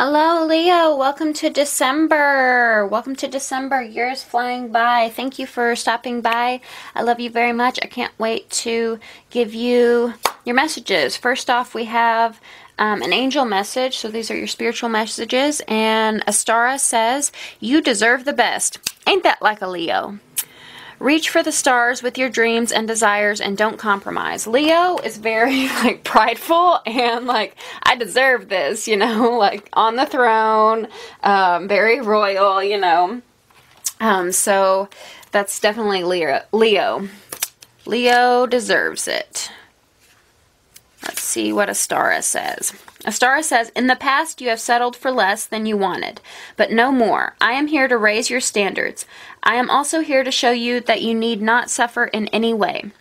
Hello, Leo. Welcome to December. Welcome to December. Years flying by. Thank you for stopping by. I love you very much. I can't wait to give you your messages. First off, we have an angel message. So these are your spiritual messages. And Astara says, "You deserve the best." Ain't that like a Leo? Reach for the stars with your dreams and desires and don't compromise. Leo is very prideful and I deserve this, like on the throne, very royal, so that's definitely Leo. Leo deserves it. Let's see what Astara says. Astara says, "In the past you have settled for less than you wanted, but no more. I am here to raise your standards. I am also here to show you that you need not suffer in any way.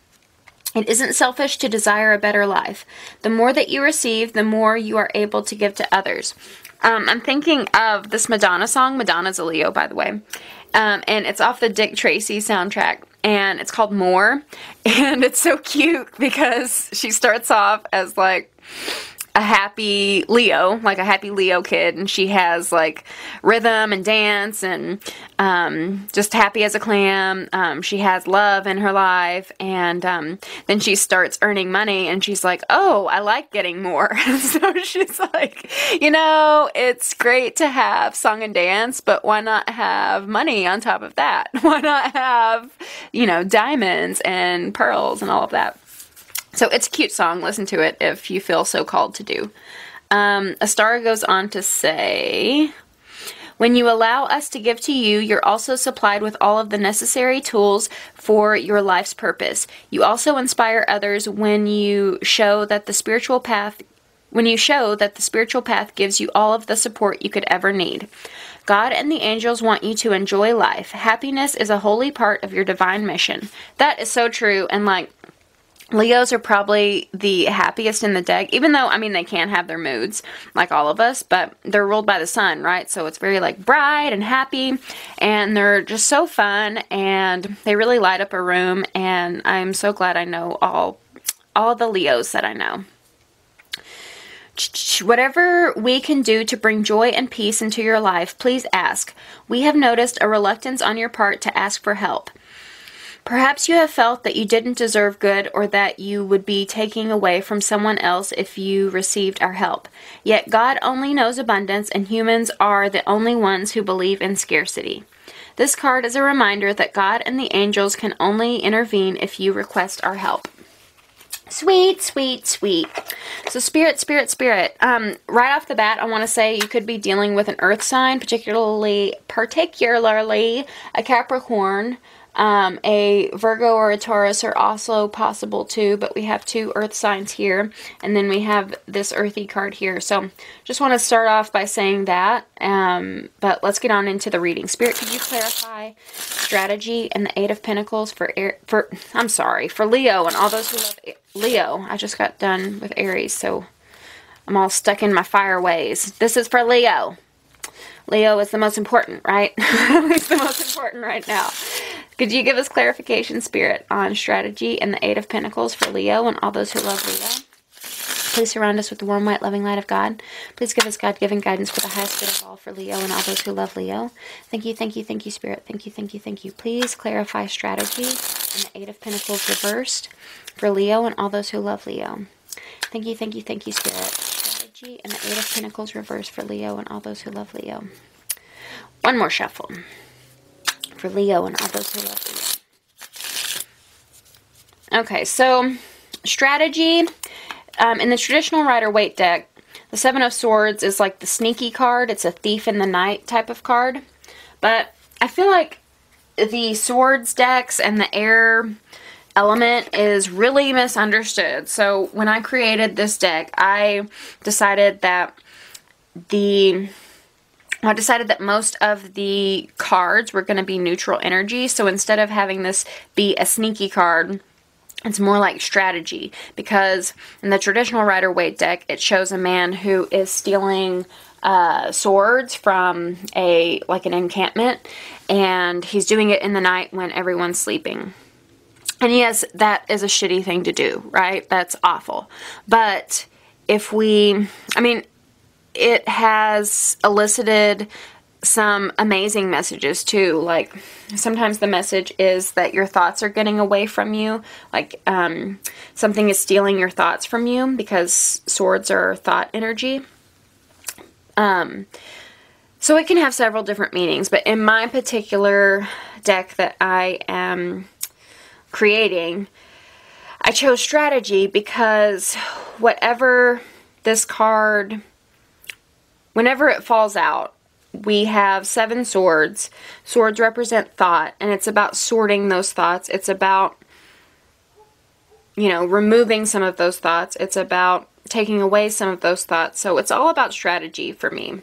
It isn't selfish to desire a better life. The more that you receive, the more you are able to give to others." I'm thinking of this Madonna song. Madonna's a Leo, by the way. And it's off the Dick Tracy soundtrack. And it's called More. And it's so cute because she starts off as a happy Leo, a happy Leo kid, and she has rhythm and dance and just happy as a clam. She has love in her life, and then she starts earning money, and she's like, "Oh, I like getting more." So she's like, it's great to have song and dance, but why not have money on top of that? Why not have, diamonds and pearls and all of that? So it's a cute song. Listen to it if you feel so called to do. Astara goes on to say, "When you allow us to give to you, you're also supplied with all of the necessary tools for your life's purpose. You also inspire others when you show that the spiritual path gives you all of the support you could ever need. God and the angels want you to enjoy life. Happiness is a holy part of your divine mission." That is so true, and Leos are probably the happiest in the deck, even though, they can have their moods, like all of us, but they're ruled by the sun, right? So it's very, bright and happy, and they're just so fun, and they really light up a room, and I'm so glad I know all the Leos that I know. "Whatever we can do to bring joy and peace into your life, please ask. We have noticed a reluctance on your part to ask for help. Perhaps you have felt that you didn't deserve good or that you would be taking away from someone else if you received our help. Yet God only knows abundance, and humans are the only ones who believe in scarcity. This card is a reminder that God and the angels can only intervene if you request our help." Sweet, sweet, sweet. So Spirit. Right off the bat, I want to say you could be dealing with an earth sign, particularly a Capricorn. A Virgo or a Taurus are also possible too, but we have two earth signs here, and then we have this earthy card here. So just want to start off by saying that, but let's get on into the reading. Spirit, could you clarify strategy and the Eight of Pentacles for Leo and all those who love Leo? I just got done with Aries, so I'm all stuck in my fire ways. This is for Leo. Leo is the most important, right? He's the most important right now. Could you give us clarification, Spirit, on strategy and the Eight of Pentacles for Leo and all those who love Leo? Please surround us with the warm, white, loving light of God. Please give us God-given guidance for the highest good of all for Leo and all those who love Leo. Thank you, Spirit. Thank you. Please clarify strategy and the Eight of Pentacles reversed for Leo and all those who love Leo. Thank you, Spirit. Strategy and the Eight of Pentacles reversed for Leo and all those who love Leo. One more shuffle for Leo and all those who love Leo. Okay, so strategy. In the traditional Rider-Waite deck, the Seven of Swords is like the sneaky card. It's a thief in the night type of card. But I feel like the Swords decks and the air element is really misunderstood. So when I created this deck, I decided that most of the cards were going to be neutral energy. So instead of having this be a sneaky card, it's more like strategy. Because in the traditional Rider-Waite deck, it shows a man who is stealing swords from an encampment. And he's doing it in the night when everyone's sleeping. And yes, that is a shitty thing to do, right? That's awful. But if we, it has elicited some amazing messages too. Like, sometimes the message is that your thoughts are getting away from you, like something is stealing your thoughts from you, because swords are thought energy. So it can have several different meanings, but in my particular deck that I am creating, I chose strategy because whatever this card, whenever it falls out, we have 7 swords. Swords represent thought, and it's about sorting those thoughts. It's about, you know, removing some of those thoughts. It's about taking away some of those thoughts. So it's all about strategy for me.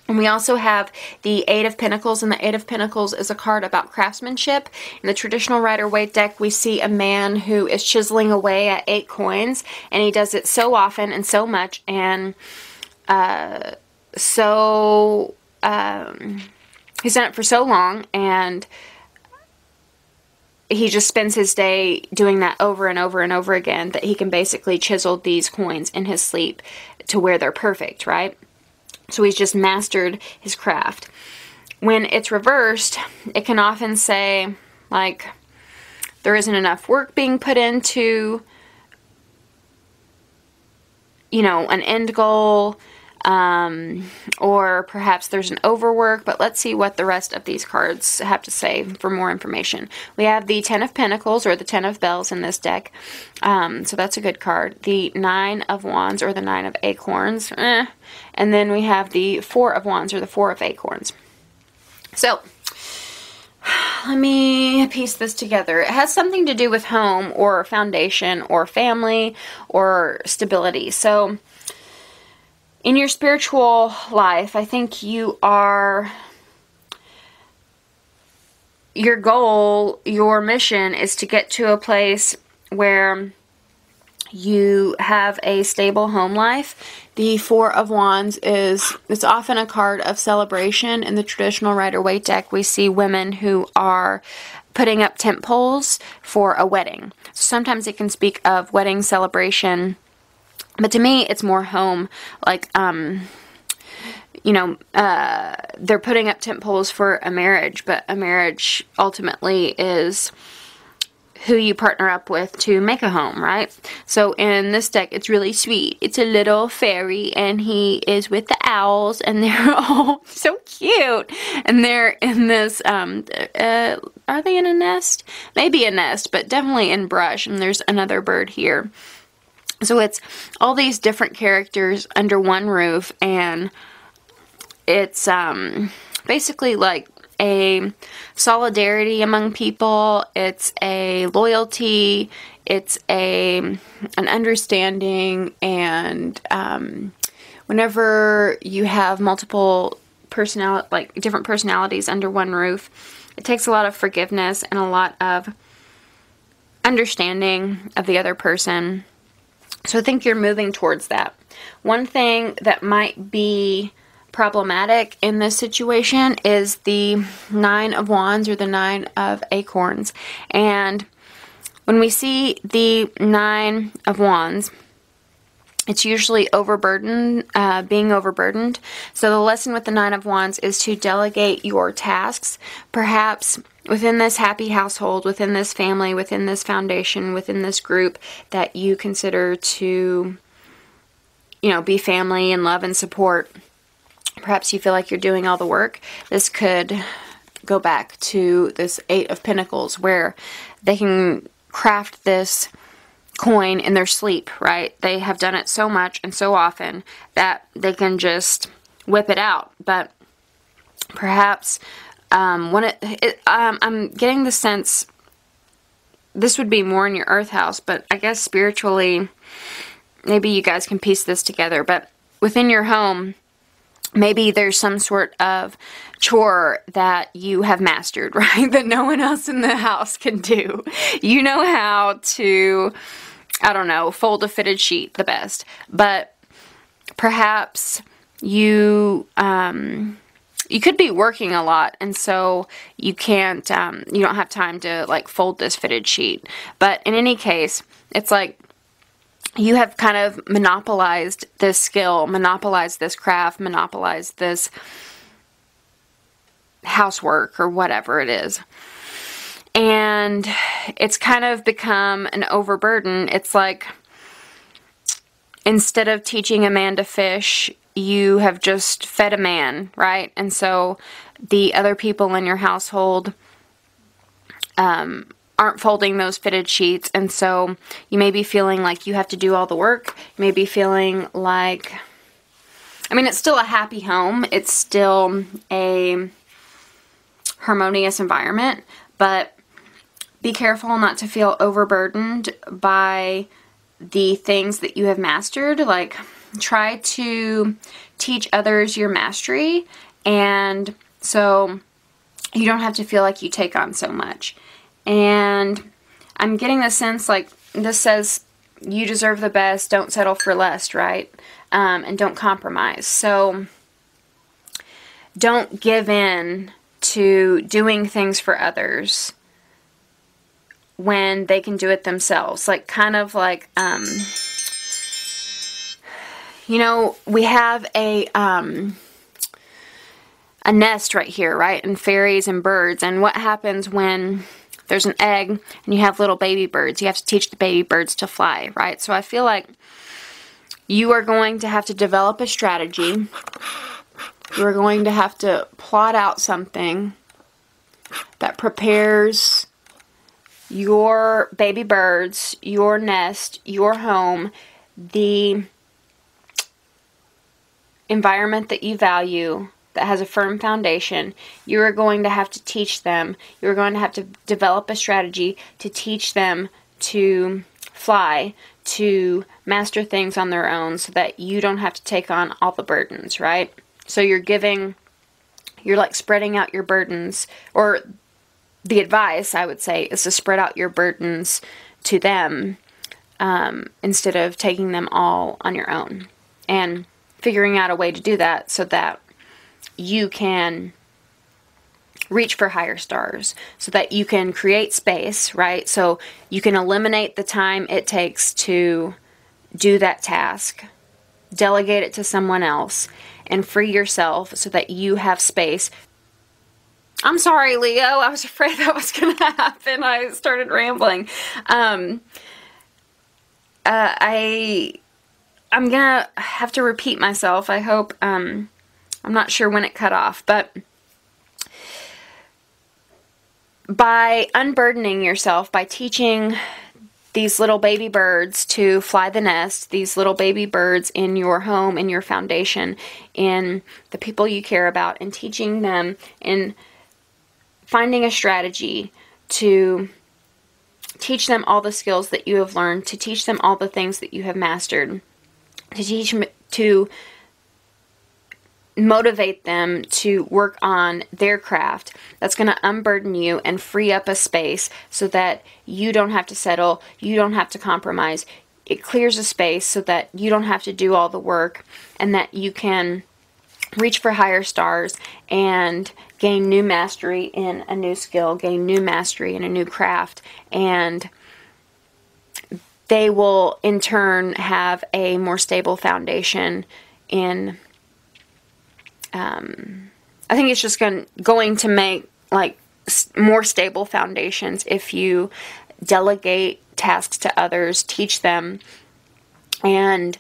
And we also have the 8 of Pentacles, and the 8 of Pentacles is a card about craftsmanship. In the traditional Rider-Waite deck, we see a man who is chiseling away at 8 coins, and he does it so often and so much, and he's done it for so long, and he just spends his day doing that over and over and over again, that he can basically chisel these coins in his sleep to where they're perfect, right? So he's just mastered his craft. When it's reversed, it can often say, like, there isn't enough work being put into, you know, an end goal, or perhaps there's an overwork. But let's see what the rest of these cards have to say for more information. We have the 10 of Pentacles, or the 10 of Bells in this deck, so that's a good card. The 9 of Wands, or the 9 of Acorns, and then we have the 4 of Wands, or the 4 of Acorns. So let me piece this together. It has something to do with home, or foundation, or family, or stability. So in your spiritual life, I think your goal, your mission is to get to a place where you have a stable home life. The 4 of Wands it's often a card of celebration. In the traditional Rider-Waite deck, we see women who are putting up tent poles for a wedding. Sometimes it can speak of wedding celebration, but to me, it's more home, like, you know, they're putting up tent poles for a marriage, but a marriage ultimately is who you partner up with to make a home, right? So in this deck, it's really sweet. It's a little fairy, and he is with the owls, and they're all so cute. And they're in this, are they in a nest? Maybe a nest, but definitely in brush, and there's another bird here. So it's all these different characters under one roof, and it's basically like a solidarity among people. It's a loyalty. It's an understanding, and whenever you have multiple different personalities under one roof, it takes a lot of forgiveness and a lot of understanding of the other person. So I think you're moving towards that. One thing that might be problematic in this situation is the 9 of Wands, or the 9 of Acorns. And when we see the 9 of Wands, it's usually overburdened, being overburdened. So the lesson with the 9 of Wands is to delegate your tasks. Perhaps within this happy household, within this family, within this foundation, within this group that you consider to, you know, be family and love and support, perhaps you feel like you're doing all the work. This could go back to this 8 of Pentacles, where they can craft this coin in their sleep, right? They have done it so much and so often that they can just whip it out. But perhaps I'm getting the sense this would be more in your earth house, but I guess spiritually, maybe you guys can piece this together. But within your home, maybe there's some sort of chore that you have mastered, right? That no one else in the house can do. You know how to, I don't know, fold a fitted sheet the best. But perhaps you could be working a lot, and so you can't, you don't have time to, like, fold this fitted sheet. But in any case, it's like you have kind of monopolized this skill, monopolized this craft, monopolized this housework or whatever it is. And it's kind of become an overburden. It's like, instead of teaching a man to fish, you have just fed a man, right? And so the other people in your household aren't folding those fitted sheets, and so you may be feeling like you have to do all the work. You may be feeling like, I mean, it's still a happy home. It's still a harmonious environment, but be careful not to feel overburdened by the things that you have mastered. Like, try to teach others your mastery, and so you don't have to feel like you take on so much. And I'm getting the sense, like, this says you deserve the best, don't settle for less, right? And don't compromise. So don't give in to doing things for others when they can do it themselves. Like, kind of like, you know, we have a nest right here, right? And fairies and birds. And what happens when there's an egg and you have little baby birds? You have to teach the baby birds to fly, right? So I feel like you are going to have to develop a strategy. You are going to have to plot out something that prepares your baby birds, your nest, your home, the environment that you value, that has a firm foundation. You are going to have to teach them. You're going to have to develop a strategy to teach them to fly, to master things on their own, so that you don't have to take on all the burdens, right? So you're like spreading out your burdens, or the advice, I would say, is to spread out your burdens to them instead of taking them all on your own. And figuring out a way to do that so that you can reach for higher stars, so that you can create space, right? So you can eliminate the time it takes to do that task, delegate it to someone else, and free yourself so that you have space. I'm sorry, Leo. I was afraid that was going to happen. I started rambling. I'm going to have to repeat myself. I hope, I'm not sure when it cut off, but by unburdening yourself, by teaching these little baby birds to fly the nest, these little baby birds in your home, in your foundation, in the people you care about, and teaching them, and finding a strategy to teach them all the skills that you have learned, to teach them all the things that you have mastered, to teach them, to motivate them to work on their craft. That's going to unburden you and free up a space so that you don't have to settle, you don't have to compromise. It clears a space so that you don't have to do all the work, and that you can reach for higher stars and gain new mastery in a new skill, gain new mastery in a new craft, and they will in turn have a more stable foundation in I think it's just going to make like more stable foundations if you delegate tasks to others, teach them, and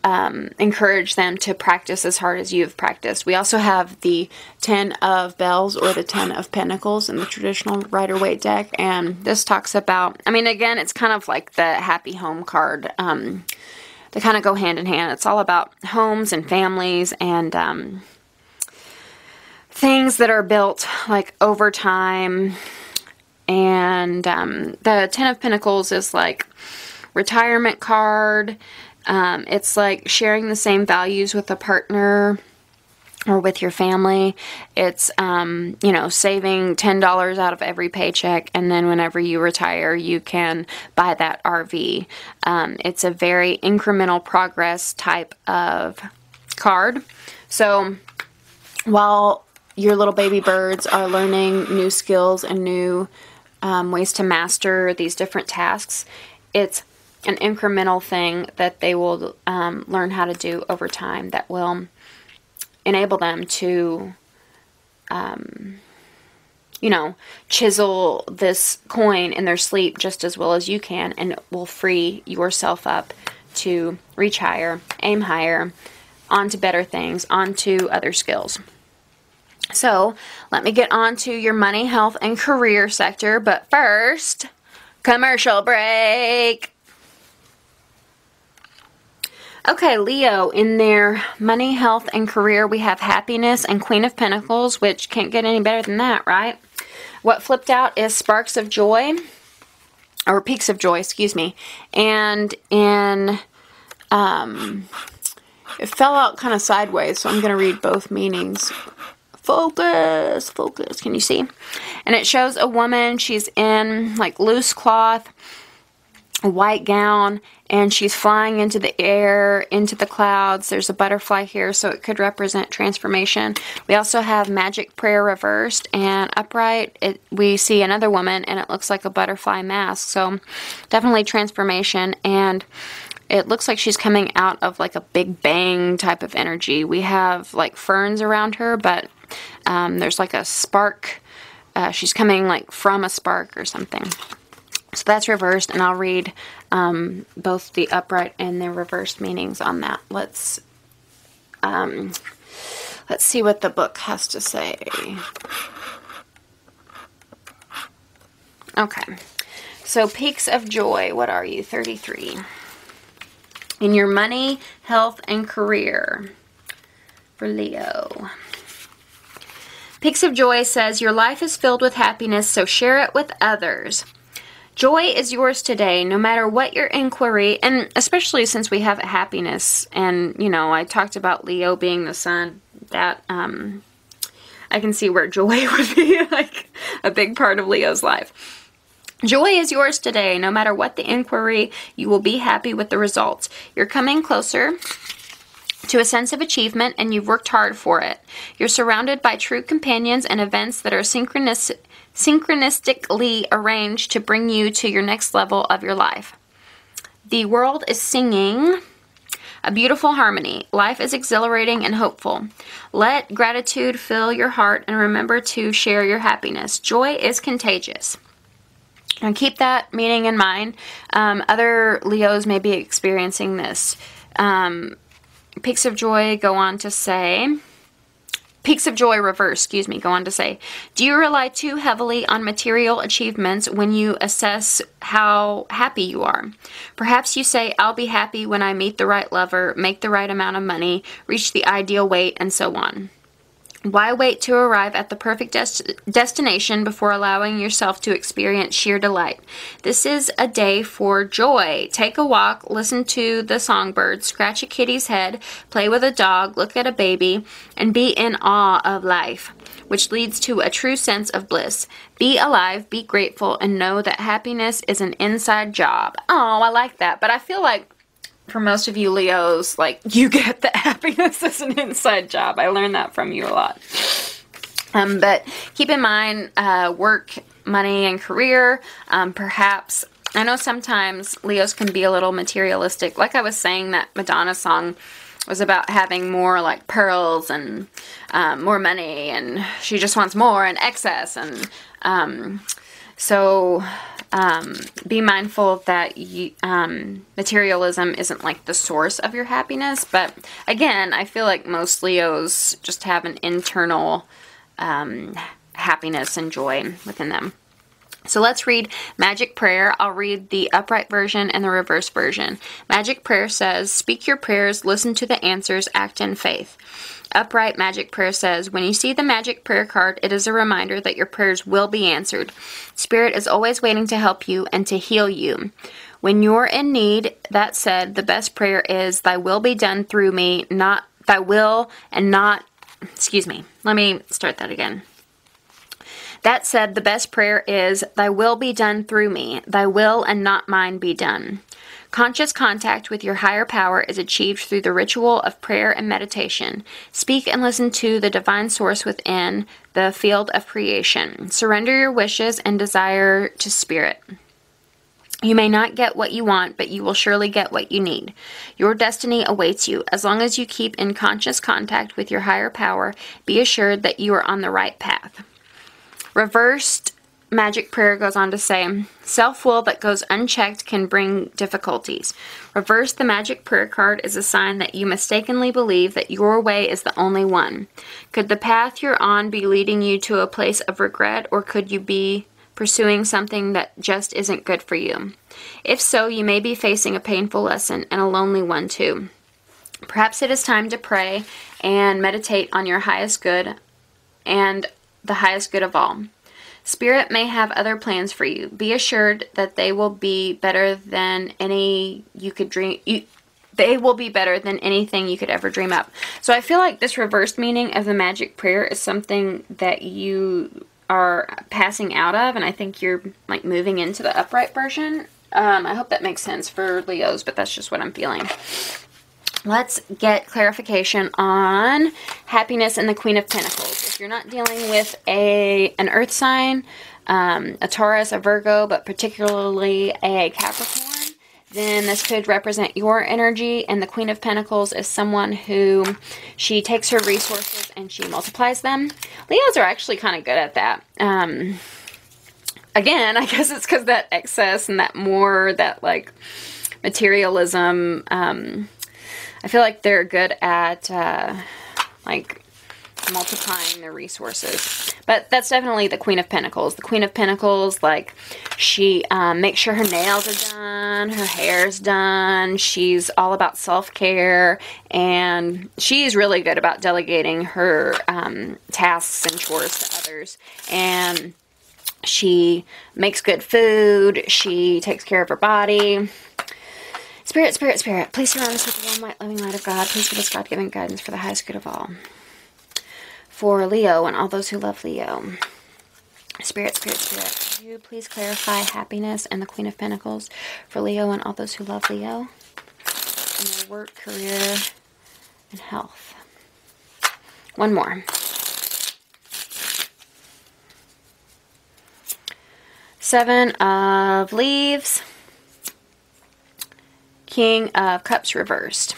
encourage them to practice as hard as you've practiced. We also have the 10 of Bells, or the 10 of Pentacles, in the traditional Rider-Waite deck, and this talks about, I mean, again, it's kind of like the Happy Home card. They kind of go hand in hand. It's all about homes and families and things that are built like over time. And the 10 of Pentacles is like retirement card. It's like sharing the same values with a partner or with your family. It's, you know, saving $10 out of every paycheck, and then whenever you retire, you can buy that RV. It's a very incremental progress type of card. So while your little baby birds are learning new skills and new ways to master these different tasks, it's an incremental thing that they will learn how to do over time that will enable them to, you know, chisel this coin in their sleep just as well as you can, and it will free yourself up to reach higher, aim higher, onto better things, onto other skills. So let me get on to your money, health, and career sector. But first, commercial break. Okay, Leo, in their money, health, and career, we have happiness and Queen of Pentacles, which can't get any better than that, right? What flipped out is sparks of joy, or peaks of joy, excuse me. And in, it fell out kind of sideways, so I'm going to read both meanings. Focus, focus, can you see? And it shows a woman, she's in like loose cloth, a white gown, and she's flying into the air, into the clouds. There's a butterfly here, so it could represent transformation. We also have magic prayer reversed, and upright, we see another woman, and it looks like a butterfly mask. So definitely transformation, and it looks like she's coming out of like a big bang type of energy. We have like ferns around her, but there's like a spark. She's coming like from a spark or something. So that's reversed, and I'll read both the upright and the reversed meanings on that. Let's see what the book has to say. Okay, so peaks of joy. What are you? 33. In your money, health, and career for Leo. Peaks of joy says your life is filled with happiness, so share it with others. Joy is yours today, no matter what your inquiry, and especially since we have happiness, and, you know, I talked about Leo being the sun, that, I can see where joy would be, like, a big part of Leo's life. Joy is yours today, no matter what the inquiry, you will be happy with the results. You're coming closer to a sense of achievement, and you've worked hard for it. You're surrounded by true companions and events that are synchronistically arranged to bring you to your next level of your life. The world is singing a beautiful harmony. Life is exhilarating and hopeful. Let gratitude fill your heart, and remember to share your happiness. Joy is contagious. And keep that meaning in mind. Other Leos may be experiencing this. Peaks of joy go on to say, peaks of joy reverse, excuse me, go on to say, do you rely too heavily on material achievements when you assess how happy you are? Perhaps you say, I'll be happy when I meet the right lover, make the right amount of money, reach the ideal weight, and so on. Why wait to arrive at the perfect destination before allowing yourself to experience sheer delight? This is a day for joy. Take a walk, listen to the songbirds, scratch a kitty's head, play with a dog, look at a baby, and be in awe of life, which leads to a true sense of bliss. Be alive, be grateful, and know that happiness is an inside job. Oh, I like that, but I feel like for most of you Leos, like, you get that happiness is an inside job. I learned that from you a lot. But keep in mind, work, money, and career. Perhaps, I know sometimes Leos can be a little materialistic. Like I was saying, that Madonna song was about having more, like, pearls and more money, and she just wants more and excess. And so be mindful that materialism isn't like the source of your happiness. But again, I feel like most Leos just have an internal happiness and joy within them. So let's read Magic Prayer. I'll read the upright version and the reverse version. Magic Prayer says, speak your prayers, listen to the answers, act in faith. Upright Magic Prayer says, when you see the Magic Prayer card, it is a reminder that your prayers will be answered. Spirit is always waiting to help you and to heal you. When you're in need, that said, the best prayer is, thy will be done through me, not thy will and not, excuse me, let me start that again. That said, the best prayer is, thy will be done through me, thy will and not mine be done. Conscious contact with your higher power is achieved through the ritual of prayer and meditation. Speak and listen to the divine source within the field of creation. Surrender your wishes and desire to spirit. You may not get what you want, but you will surely get what you need. Your destiny awaits you. As long as you keep in conscious contact with your higher power, be assured that you are on the right path. Reversed magic prayer goes on to say, self-will that goes unchecked can bring difficulties. Reverse the magic prayer card is a sign that you mistakenly believe that your way is the only one. Could the path you're on be leading you to a place of regret, or could you be pursuing something that just isn't good for you? If so, you may be facing a painful lesson, and a lonely one too. Perhaps it is time to pray and meditate on your highest good and the highest good of all. Spirit may have other plans for you. Be assured that they will be better than any you could dream. They will be better than anything you could ever dream up. So I feel like this reversed meaning of the magic prayer is something that you are passing out of, and I think you're like moving into the upright version. I hope that makes sense for Leos, but that's just what I'm feeling. Let's get clarification on happiness and the Queen of Pentacles. If you're not dealing with an earth sign, a Taurus, a Virgo, but particularly a Capricorn, then this could represent your energy. And the Queen of Pentacles is someone who, she takes her resources and she multiplies them. Leos are actually kind of good at that. Again, I guess it's because that excess and that more, that like materialism, I feel like they're good at, like, multiplying their resources. But that's definitely the Queen of Pentacles. The Queen of Pentacles, like, she makes sure her nails are done, her hair's done. She's all about self-care, and she's really good about delegating her tasks and chores to others. And she makes good food. She takes care of her body. Spirit, Spirit, Spirit, please surround us with the warm, white, loving light of God. Please give us God-given guidance for the highest good of all. For Leo and all those who love Leo. Spirit, Spirit, Spirit, could you please clarify happiness and the Queen of Pentacles for Leo and all those who love Leo in their work, career, and health. One more. Seven of Leaves. King of Cups reversed.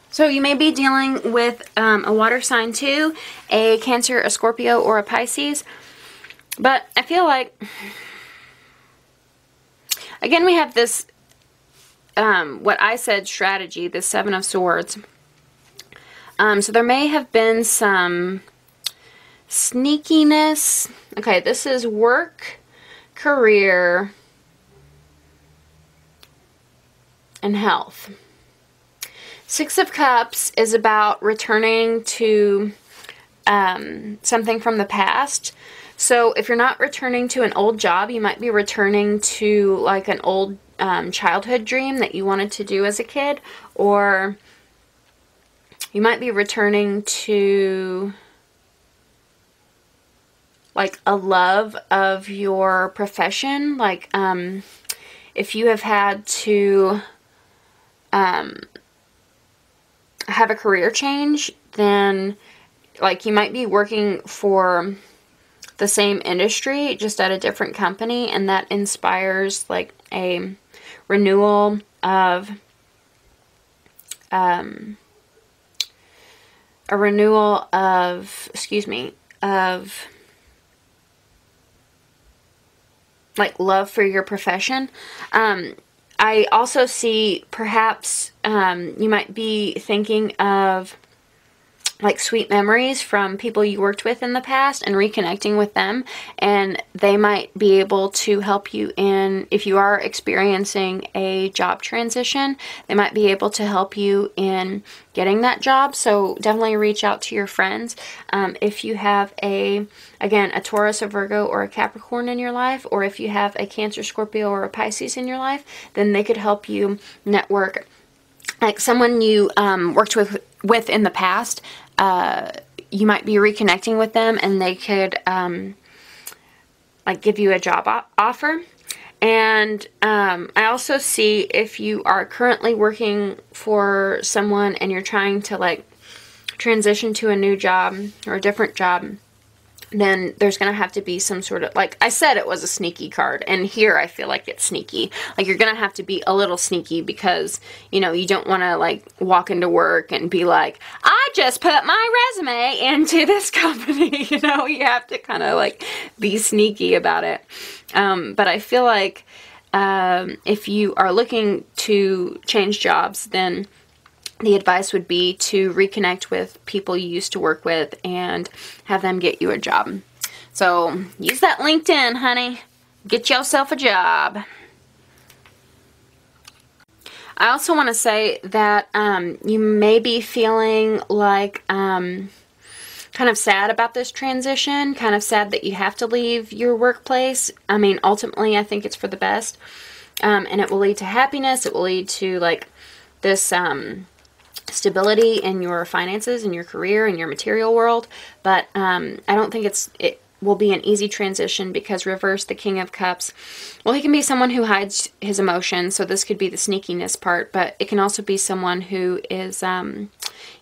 So you may be dealing with a water sign too, a Cancer, a Scorpio, or a Pisces. But I feel like, again, we have this, what I said, strategy, the Seven of Swords. So there may have been some sneakiness. Okay, this is work, career, and health. Six of Cups is about returning to something from the past. So if you're not returning to an old job, you might be returning to like an old childhood dream that you wanted to do as a kid, or you might be returning to like a love of your profession. Like if you have had to have a career change, then like you might be working for the same industry just at a different company, and that inspires like a renewal of of like love for your profession. I also see perhaps you might be thinking of like sweet memories from people you worked with in the past and reconnecting with them, and they might be able to help you in, if you are experiencing a job transition, they might be able to help you in getting that job. So definitely reach out to your friends. If you have again, a Taurus, a Virgo, or a Capricorn in your life, or if you have a Cancer, Scorpio, or a Pisces in your life, then they could help you network. Like someone you worked with in the past, you might be reconnecting with them, and they could like give you a job offer. And I also see if you are currently working for someone and you're trying to like transition to a new job or a different job, then there's going to have to be some sort of, like I said, it was a sneaky card, and here I feel like it's sneaky. Like, you're going to have to be a little sneaky because, you know, you don't want to, like, walk into work and be like, I just put my resume into this company, you know? You have to kind of, like, be sneaky about it. But I feel like if you are looking to change jobs, then the advice would be to reconnect with people you used to work with and have them get you a job. So use that LinkedIn, honey. Get yourself a job. I also want to say that you may be feeling like kind of sad about this transition, kind of sad that you have to leave your workplace. I mean, ultimately, I think it's for the best. And it will lead to happiness. It will lead to, like, this stability in your finances, in your career, in your material world. But I don't think it will be an easy transition, because reverse, the King of Cups, well, he can be someone who hides his emotions, so this could be the sneakiness part, but it can also be someone who is, you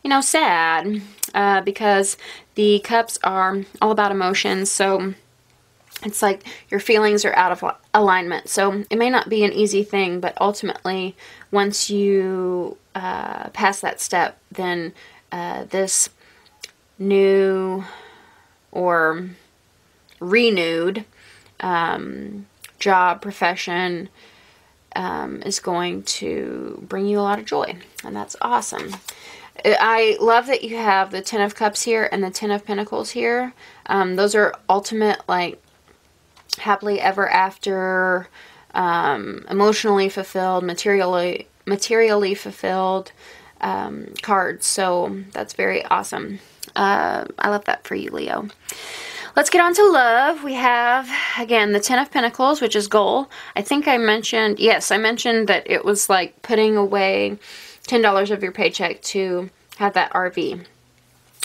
know, sad, because the cups are all about emotions, so it's like your feelings are out of alignment. So it may not be an easy thing, but ultimately, once you pass that step, then this new or renewed job, profession is going to bring you a lot of joy, and that's awesome. I love that you have the Ten of Cups here and the Ten of Pentacles here. Those are ultimate, like, happily ever after, emotionally fulfilled, materially fulfilled cards. So that's very awesome. I love that for you, Leo. Let's get on to love. We have, again, the Ten of Pentacles, which is goal. I think I mentioned, yes, I mentioned that it was like putting away $10 of your paycheck to have that RV.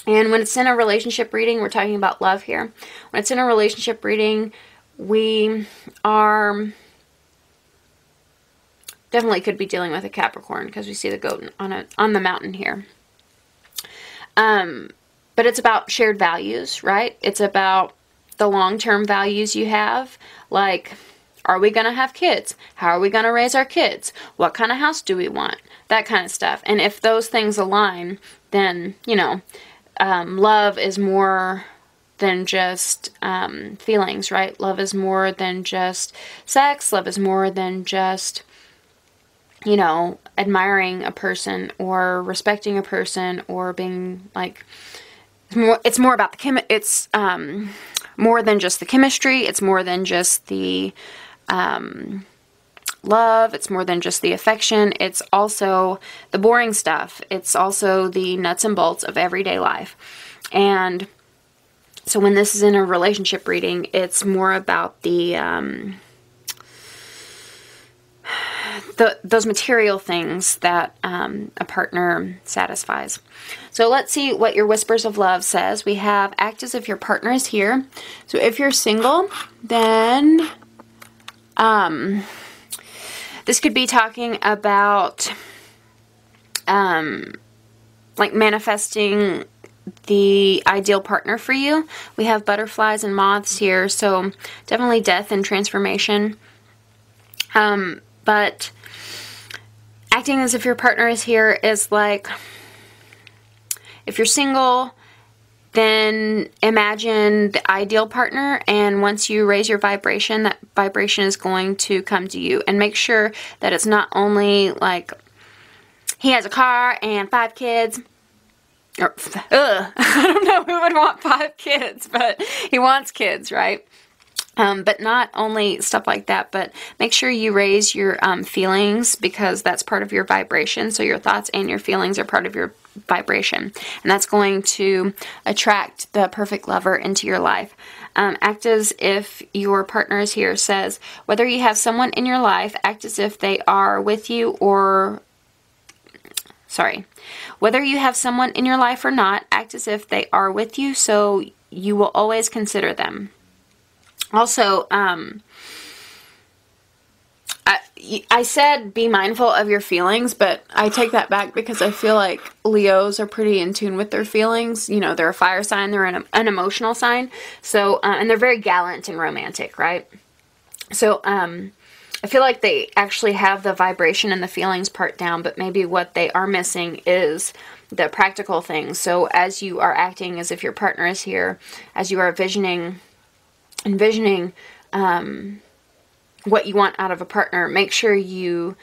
And when it's in a relationship reading, we're talking about love here. When it's in a relationship reading, we are definitely could be dealing with a Capricorn, because we see the goat on the mountain here. But it's about shared values, right? It's about the long-term values you have. Like, are we going to have kids? How are we going to raise our kids? What kind of house do we want? That kind of stuff. And if those things align, then, you know, love is more than just feelings, right? Love is more than just sex. Love is more than just, you know, admiring a person or respecting a person or being, like, it's more about the it's more than just the chemistry. It's more than just the love. It's more than just the affection. It's also the boring stuff. It's also the nuts and bolts of everyday life. And so when this is in a relationship reading, it's more about those material things that a partner satisfies. So let's see what your Whispers of Love says. We have act as if your partner is here. So if you're single, then this could be talking about like manifesting the ideal partner for you. We have butterflies and moths here, so definitely death and transformation. But acting as if your partner is here is like, if you're single, then imagine the ideal partner, and once you raise your vibration, that vibration is going to come to you. And make sure that it's not only like, he has a car and 5 kids, or, I don't know who would want 5 kids, but he wants kids, right? But not only stuff like that, but make sure you raise your feelings, because that's part of your vibration. So your thoughts and your feelings are part of your vibration. And that's going to attract the perfect lover into your life. Act as if your partner is here. Says, whether you have someone in your life, act as if they are with you or... Whether you have someone in your life or not, act as if they are with you, so you will always consider them. Also, I said be mindful of your feelings, but I take that back because I feel like Leos are pretty in tune with their feelings. You know, they're a fire sign, they're an emotional sign. So, and they're very gallant and romantic, right? So, I feel like they actually have the vibration and the feelings part down, but maybe what they are missing is the practical things. So as you are acting as if your partner is here, as you are envisioning what you want out of a partner, make sure you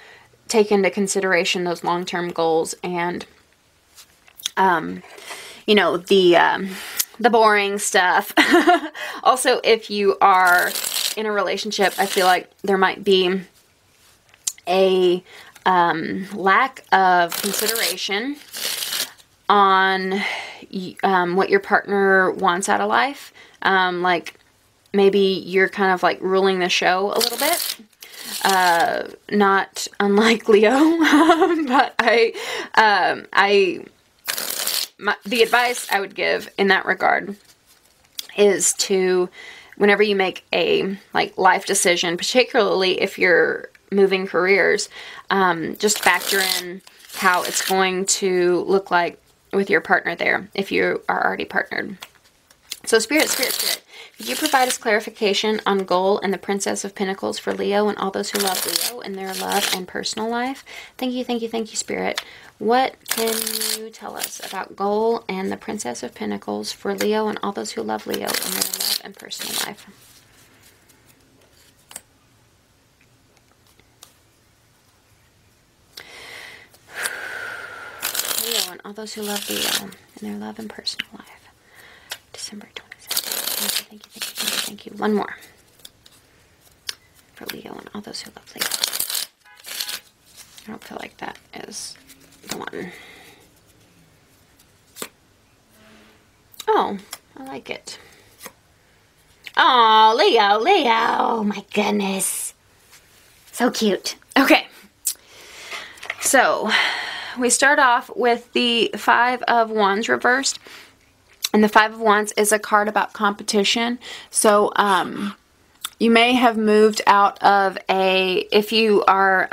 take into consideration those long-term goals and, you know, the boring stuff. Also, if you are in a relationship, I feel like there might be a lack of consideration on what your partner wants out of life. Like maybe you're kind of like ruling the show a little bit. Not unlike Leo, but the advice I would give in that regard is to, whenever you make a like life decision, particularly if you're moving careers, just factor in how it's going to look like with your partner there, if you are already partnered. So Spirit, could you provide us clarification on goal and the Princess of Pentacles for Leo and all those who love Leo in their love and personal life? Thank you, Spirit. What can you tell us about goal and the Princess of Pentacles for Leo and all those who love Leo in their love and personal life? Leo and all those who love Leo in their love and personal life. December 27th. Thank you. One more. For Leo and all those who love Leo. I don't feel like that is the one. Oh, I like it. Oh, Leo. Oh my goodness. So cute. Okay. So, we start off with the Five of Wands reversed. And the Five of Wands is a card about competition. So, you may have moved out of if you are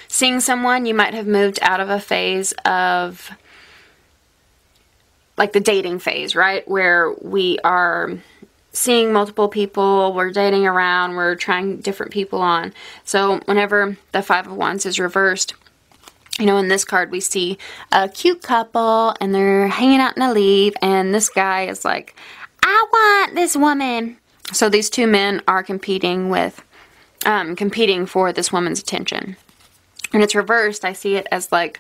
seeing someone, you might have moved out of a phase of, like the dating phase, right? Where we are seeing multiple people, we're dating around, we're trying different people on. So, whenever the Five of Wands is reversed, you know, in this card we see a cute couple and they're hanging out in a leaf, and this guy is like, I want this woman. So these two men are competing for this woman's attention. And it's reversed. I see it as like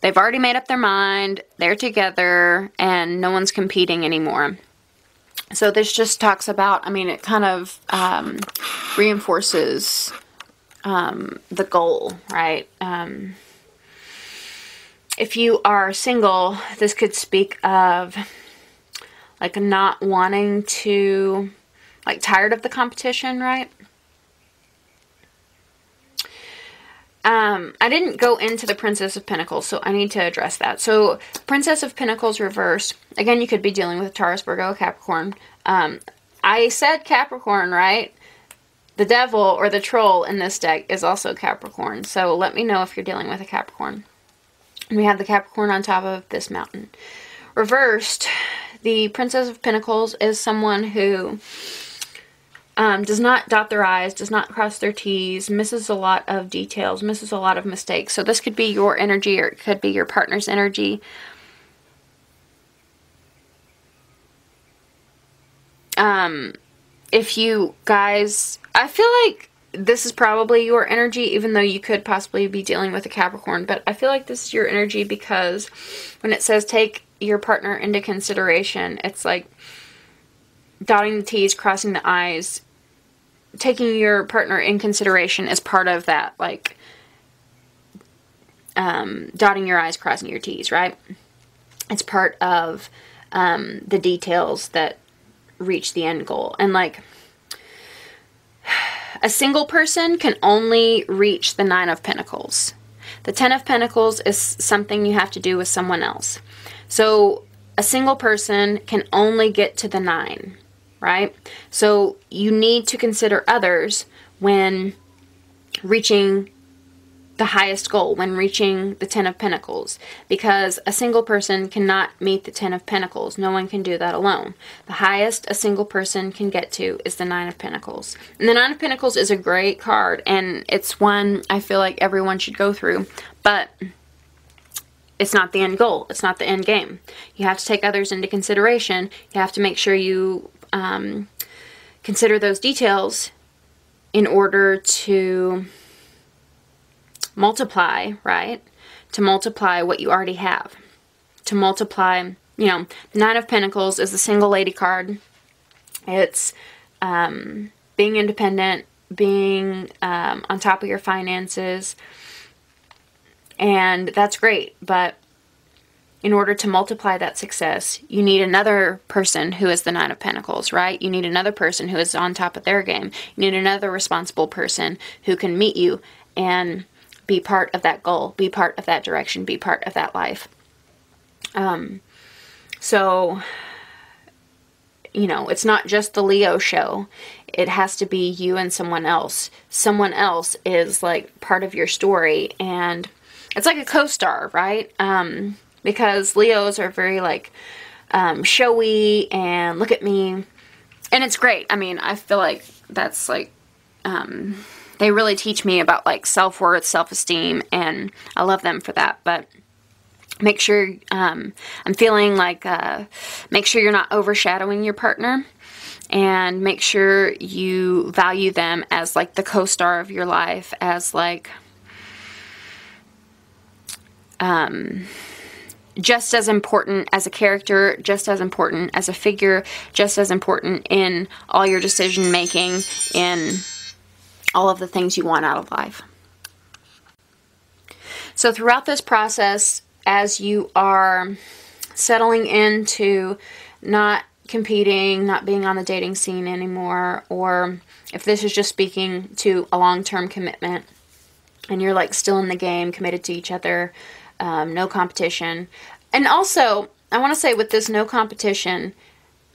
they've already made up their mind, they're together, and no one's competing anymore. So this just talks about, I mean, it kind of reinforces the goal, right? If you are single, this could speak of like not wanting to, like tired of the competition, right? I didn't go into the Princess of Pentacles, so I need to address that. So, Princess of Pentacles reversed. Again, you could be dealing with Taurus, Virgo, Capricorn. I said Capricorn, right? The devil or the troll in this deck is also Capricorn. So, let me know if you're dealing with a Capricorn. We have the Capricorn on top of this mountain. Reversed, the Princess of Pentacles is someone who does not dot their I's, does not cross their T's, misses a lot of details, misses a lot of mistakes. So this could be your energy, or it could be your partner's energy. If you guys, I feel like this is probably your energy, even though you could possibly be dealing with a Capricorn, but I feel like this is your energy because when it says take your partner into consideration, it's like dotting the T's, crossing the I's. Taking your partner in consideration is part of that, like, dotting your I's, crossing your T's, right? It's part of the details that reach the end goal. And, like, a single person can only reach the Nine of Pentacles. The Ten of Pentacles is something you have to do with someone else. So, a single person can only get to the 9. Right? So you need to consider others when reaching the highest goal, when reaching the Ten of Pentacles, because a single person cannot meet the Ten of Pentacles. No one can do that alone. The highest a single person can get to is the Nine of Pentacles. And the Nine of Pentacles is a great card, and it's one I feel like everyone should go through, but it's not the end goal. It's not the end game. You have to take others into consideration. You have to make sure you consider those details in order to multiply, right? To multiply what you already have. To multiply, you know, the Nine of Pentacles is the single lady card. It's being independent, being on top of your finances, and that's great, but in order to multiply that success, you need another person who is the Nine of Pentacles, right? You need another person who is on top of their game. You need another responsible person who can meet you and be part of that goal, be part of that direction, be part of that life. So, you know, it's not just the Leo show. It has to be you and someone else. Someone else is like part of your story, and it's like a co-star, right? Because Leos are very like showy and look at me, and it's great. I mean, I feel like that's like they really teach me about like self-worth, self-esteem, and I love them for that. But make sure I'm feeling like make sure you're not overshadowing your partner, and make sure you value them as like the co-star of your life, as like just as important as a character, just as important as a figure, just as important in all your decision making, in all of the things you want out of life. So throughout this process, as you are settling into not competing, not being on the dating scene anymore, or if this is just speaking to a long-term commitment and you're like still in the game, committed to each other, no competition. And also, I want to say with this no competition,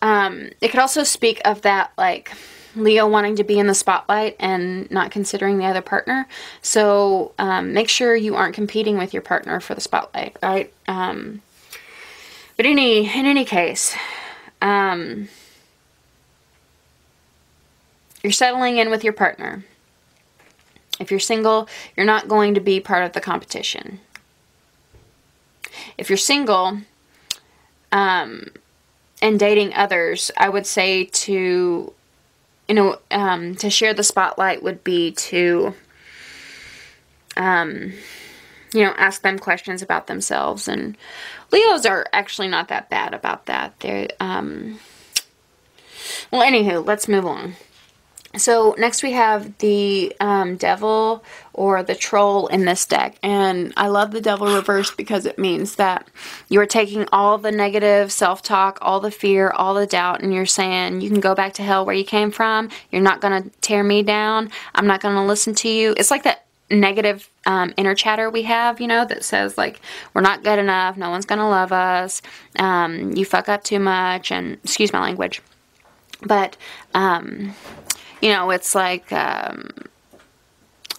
it could also speak of that like Leo wanting to be in the spotlight and not considering the other partner. So make sure you aren't competing with your partner for the spotlight, right? But in any case, you're settling in with your partner. If you're single, you're not going to be part of the competition. If you're single and dating others, I would say to, you know, to share the spotlight would be to, you know, ask them questions about themselves. And Leos are actually not that bad about that. They're, well, anywho, let's move on. So next we have the Devil or the Troll in this deck. And I love the Devil reversed because it means that you're taking all the negative self-talk, all the fear, all the doubt, and you're saying, you can go back to hell where you came from. You're not going to tear me down. I'm not going to listen to you. It's like that negative inner chatter we have, you know, that says like, we're not good enough. No one's going to love us. You fuck up too much. And excuse my language. But, you know, it's like our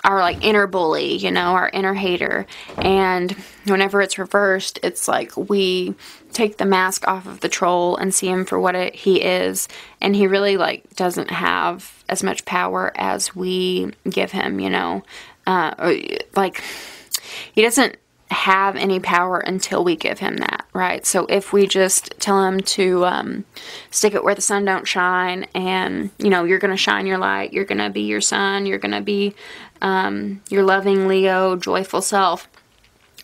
like inner bully, you know, our inner hater. And whenever it's reversed, it's like we take the mask off of the troll and see him for what he is. And he really like doesn't have as much power as we give him, you know. Like he doesn't have any power until we give him that, right? So if we just tell him to stick it where the sun don't shine, and you know, you're gonna shine your light, you're gonna be your sun, you're gonna be your loving Leo joyful self,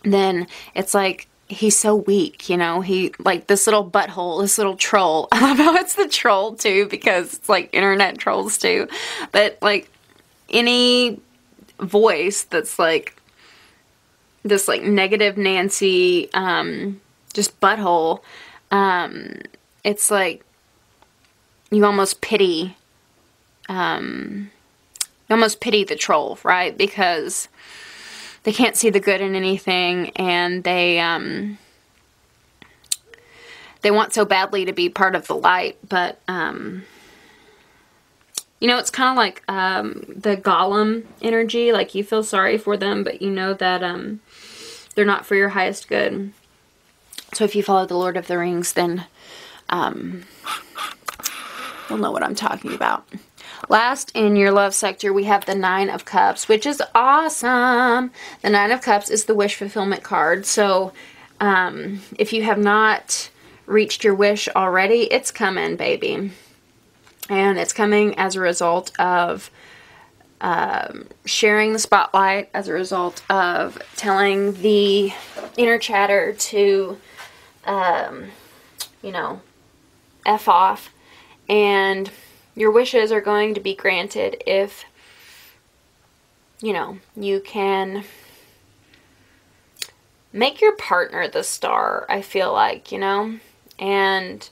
then it's like he's so weak, you know. He like this little butthole, this little troll. I love how it's the troll too, because it's like internet trolls too. But like any voice that's like this like negative Nancy, just butthole, it's like you almost pity, the troll, right? Because they can't see the good in anything, and they want so badly to be part of the light, but You know, it's kind of like the Gollum energy. Like, you feel sorry for them, but you know that they're not for your highest good. So if you follow the Lord of the Rings, then you'll know what I'm talking about. Last in your love sector, we have the Nine of Cups, which is awesome. The Nine of Cups is the wish fulfillment card. So if you have not reached your wish already, it's coming, baby. And it's coming as a result of sharing the spotlight, as a result of telling the inner chatter to, you know, F off. And your wishes are going to be granted if, you know, you can make your partner the star, I feel like, you know. And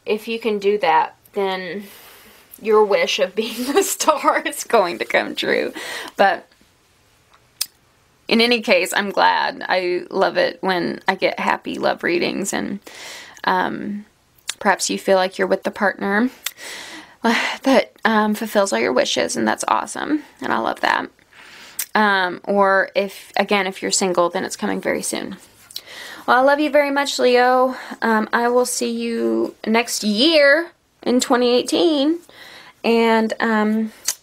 if you can do that, then your wish of being the star is going to come true. But in any case, I'm glad. I love it when I get happy love readings, and perhaps you feel like you're with the partner that fulfills all your wishes, and that's awesome, and I love that. Or if you're single, then it's coming very soon. Well, I love you very much, Leo. I will see you next year in 2018. And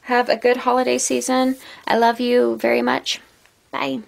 have a good holiday season. I love you very much. Bye.